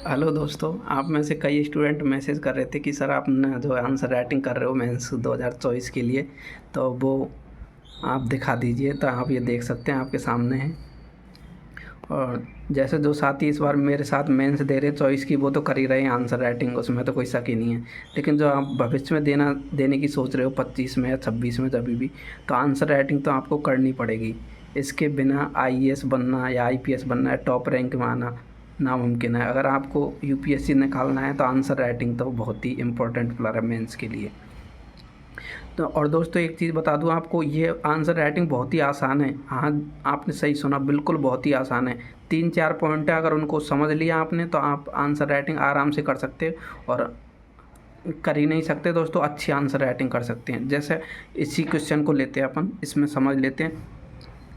Hello दोस्तों, आप में से कई स्टूडेंट मैसेज कर रहे थे कि सर आपने जो आंसर राइटिंग कर रहे हो मेंस 2024 के लिए, तो वो आप दिखा दीजिए। तो आप ये देख सकते हैं, आपके सामने है। और जैसे जो साथी इस बार मेरे साथ मेंस दे रहे हैं चॉइस की, वो तो कर ही रहे हैं आंसर राइटिंग, उसमें तो कोई शक ही नहीं है। लेकिन जो आप भविष्य में देने की सोच रहे हो 25 में या 26 में कभी भी, तो आंसर राइटिंग तो आपको करनी पड़ेगी। इसके बिना आईएएस बनना या आईपीएस बनना या टॉप रैंक में आना नामुमकिन है। अगर आपको यूपीएससी निकालना है तो आंसर राइटिंग तो बहुत ही इम्पोर्टेंट प्लर है मेंस के लिए। तो और दोस्तों एक चीज़ बता दूं आपको, ये आंसर राइटिंग बहुत ही आसान है। हाँ, आपने सही सुना, बिल्कुल बहुत ही आसान है। 3-4 पॉइंट है, अगर उनको समझ लिया आपने तो आप आंसर राइटिंग आराम से कर सकते हो। और कर ही नहीं सकते दोस्तों, अच्छी आंसर राइटिंग कर सकते हैं। जैसे इसी क्वेश्चन को लेते हैं अपन, इसमें समझ लेते हैं।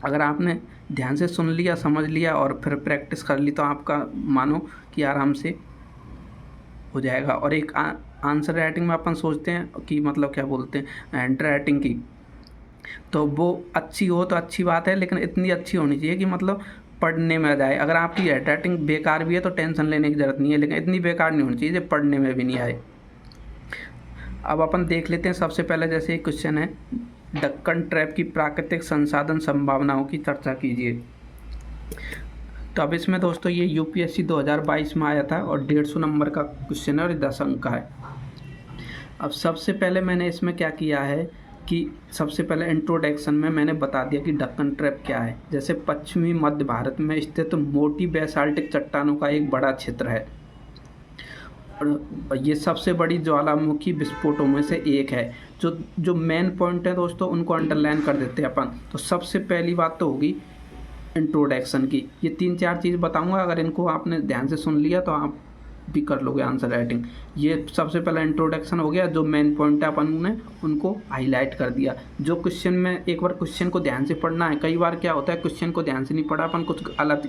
अगर आपने ध्यान से सुन लिया, समझ लिया और फिर प्रैक्टिस कर ली, तो आपका मानो कि आराम से हो जाएगा। और एक आंसर राइटिंग में अपन सोचते हैं कि मतलब क्या बोलते हैं, हैंड राइटिंग की, तो वो अच्छी हो तो अच्छी बात है, लेकिन इतनी अच्छी होनी चाहिए कि मतलब पढ़ने में आ जाए। अगर आपकी हैंड राइटिंग बेकार भी है तो टेंशन लेने की ज़रूरत नहीं है, लेकिन इतनी बेकार नहीं होनी चाहिए जो पढ़ने में भी नहीं आए। अब अपन देख लेते हैं। सबसे पहले जैसे एक क्वेश्चन है, डक्कन ट्रैप की प्राकृतिक संसाधन संभावनाओं की चर्चा कीजिए। तो अब इसमें दोस्तों ये यूपीएससी 2022 में आया था और 150 नंबर का क्वेश्चन है और 10 अंक का है। अब सबसे पहले मैंने इसमें क्या किया है कि सबसे पहले इंट्रोडक्शन में मैंने बता दिया कि डक्कन ट्रैप क्या है। जैसे पश्चिमी मध्य भारत में स्थित मोटी बेसाल्टिक चट्टानों का एक बड़ा क्षेत्र है और ये सबसे बड़ी ज्वालामुखी विस्फोटों में से एक है। जो जो मेन पॉइंट है दोस्तों, उनको अंडरलाइन कर देते हैं अपन। तो सबसे पहली बात तो होगी इंट्रोडक्शन की। ये 3-4 चीज़ बताऊंगा, अगर इनको आपने ध्यान से सुन लिया तो आप भी कर लोगे आंसर राइटिंग। ये सबसे पहला इंट्रोडक्शन हो गया। जो मेन पॉइंट है अपन ने उनको हाईलाइट कर दिया। जो क्वेश्चन में एक बार क्वेश्चन को ध्यान से पढ़ना है। कई बार क्या होता है, क्वेश्चन को ध्यान से नहीं पढ़ा, अपन कुछ अलग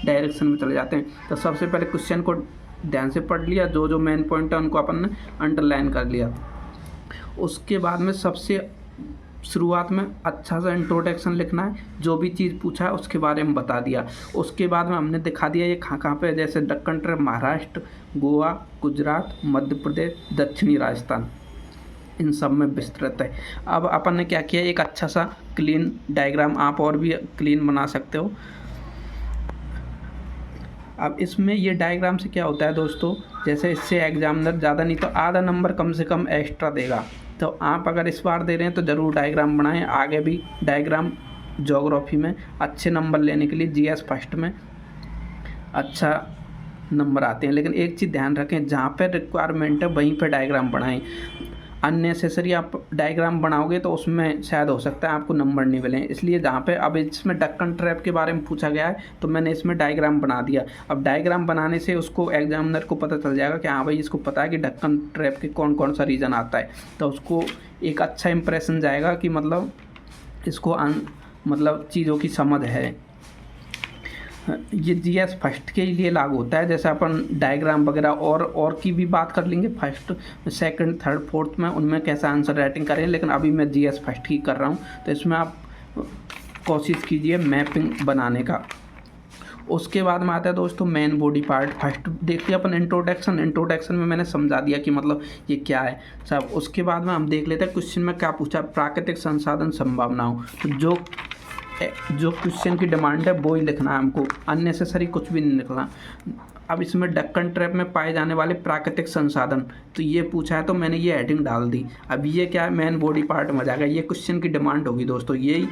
डायरेक्शन में चले जाते हैं। तो सबसे पहले क्वेश्चन को ध्यान से पढ़ लिया, जो जो मेन पॉइंट है उनको अपन ने अंडरलाइन कर लिया। उसके बाद में सबसे शुरुआत में अच्छा सा इंट्रोडक्शन लिखना है। जो भी चीज़ पूछा है उसके बारे में बता दिया। उसके बाद में हमने दिखा दिया ये कहाँ कहाँ पे, जैसे दक्कन ट्रैप महाराष्ट्र, गोवा, गुजरात, मध्य प्रदेश, दक्षिणी राजस्थान, इन सब में विस्तृत है। अब अपन ने क्या किया, एक अच्छा सा क्लीन डायग्राम, आप और भी क्लीन बना सकते हो। अब इसमें ये डायग्राम से क्या होता है दोस्तों, जैसे इससे एग्जामिनर ज़्यादा नहीं तो आधा नंबर कम से कम एक्स्ट्रा देगा। तो आप अगर इस बार दे रहे हैं तो ज़रूर डायग्राम बनाएं। आगे भी डायग्राम ज्योग्राफी में अच्छे नंबर लेने के लिए जीएस फर्स्ट में अच्छा नंबर आते हैं। लेकिन एक चीज़ ध्यान रखें, जहाँ पर रिक्वायरमेंट है वहीं पर डायग्राम बनाएं। अननेसेसरी आप डायग्राम बनाओगे तो उसमें शायद हो सकता है आपको नंबर नहीं मिलें। इसलिए जहाँ पे अब इसमें डक्कन ट्रैप के बारे में पूछा गया है तो मैंने इसमें डायग्राम बना दिया। अब डायग्राम बनाने से उसको एग्जामिनर को पता चल जाएगा कि हाँ भाई, इसको पता है कि डक्कन ट्रैप के कौन कौन सा रीज़न आता है। तो उसको एक अच्छा इंप्रेशन जाएगा कि मतलब इसको मतलब चीज़ों की समझ है। ये जीएस फर्स्ट के लिए लागू होता है। जैसे अपन डायग्राम वगैरह और की भी बात कर लेंगे, फर्स्ट, सेकंड, थर्ड, फोर्थ में, उनमें कैसा आंसर राइटिंग करें। लेकिन अभी मैं जीएस फर्स्ट की कर रहा हूँ, तो इसमें आप कोशिश कीजिए मैपिंग बनाने का। उसके बाद में आता है दोस्तों मेन बॉडी पार्ट। फर्स्ट देखिए अपन इंट्रोडक्शन में मैंने समझा दिया कि मतलब ये क्या है सब। उसके बाद में हम देख लेते हैं क्वेश्चन में क्या पूछा, प्राकृतिक संसाधन संभावनाओं। तो जो क्वेश्चन की डिमांड है वो ही लिखना है हमको, अननेसेसरी कुछ भी नहीं लिखना। अब इसमें डक्कन ट्रैप में पाए जाने वाले प्राकृतिक संसाधन, तो ये पूछा है तो मैंने ये हेडिंग डाल दी। अब ये क्या है, मेन बॉडी पार्ट में जाएगा। ये क्वेश्चन की डिमांड होगी दोस्तों, यही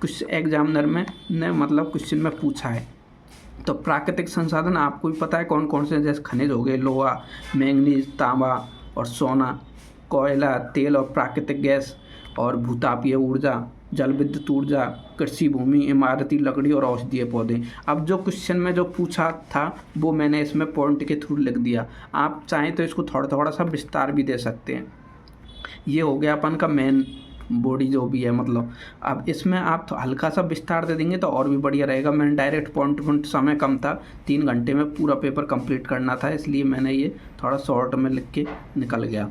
कुछ एग्जामिनर में ने मतलब क्वेश्चन में पूछा है। तो प्राकृतिक संसाधन आपको भी पता है कौन कौन से, जैसे खनिज हो गए, लोहा, मैंगनीज, तांबा और सोना, कोयला, तेल और प्राकृतिक गैस और भूतापीय ऊर्जा, जल विद्युत ऊर्जा, कृषि भूमि, इमारती लकड़ी और औषधीय पौधे। अब जो क्वेश्चन में जो पूछा था वो मैंने इसमें पॉइंट के थ्रू लिख दिया। आप चाहें तो इसको थोड़ा थोड़ा सा विस्तार भी दे सकते हैं। ये हो गया अपन का मेन बॉडी जो भी है मतलब। अब इसमें आप तो हल्का सा विस्तार दे देंगे तो और भी बढ़िया रहेगा। मैंने डायरेक्ट पॉइंट समय कम था, 3 घंटे में पूरा पेपर कंप्लीट करना था, इसलिए मैंने ये थोड़ा शॉर्ट में लिख के निकल गया।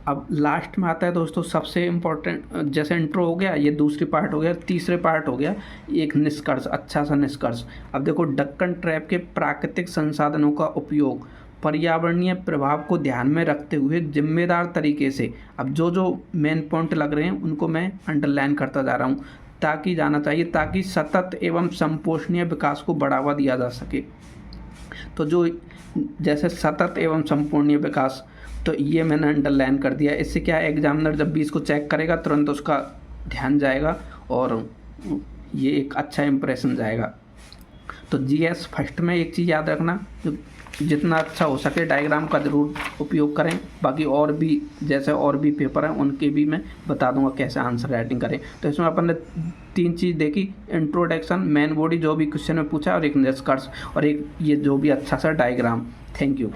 अब लास्ट में आता है दोस्तों सबसे इम्पोर्टेंट, जैसे इंट्रो हो गया, ये दूसरी पार्ट हो गया, तीसरे पार्ट हो गया एक निष्कर्ष, अच्छा सा निष्कर्ष। अब देखो, डक्कन ट्रैप के प्राकृतिक संसाधनों का उपयोग पर्यावरणीय प्रभाव को ध्यान में रखते हुए जिम्मेदार तरीके से, अब जो जो मेन पॉइंट लग रहे हैं उनको मैं अंडरलाइन करता जा रहा हूँ, ताकि जाना चाहिए, ताकि सतत एवं संपोषणीय विकास को बढ़ावा दिया जा सके। तो जो जैसे सतत एवं संपूर्णीय विकास, तो ये मैंने अंडरलाइन कर दिया। इससे क्या है, एग्जामिनर जब भी इसको चेक करेगा तुरंत उसका ध्यान जाएगा और ये एक अच्छा इंप्रेशन जाएगा। तो जीएस फर्स्ट में एक चीज़ याद रखना, जो जितना अच्छा हो सके डायग्राम का ज़रूर उपयोग करें। बाकी और भी जैसे और भी पेपर हैं उनके भी मैं बता दूंगा कैसे आंसर राइटिंग करें। तो इसमें अपन ने 3 चीज़ देखी, इंट्रोडक्शन, मेन बॉडी जो भी क्वेश्चन में पूछा, और एक निष्कर्ष, और एक ये जो भी अच्छा सा डायग्राम। Thank you.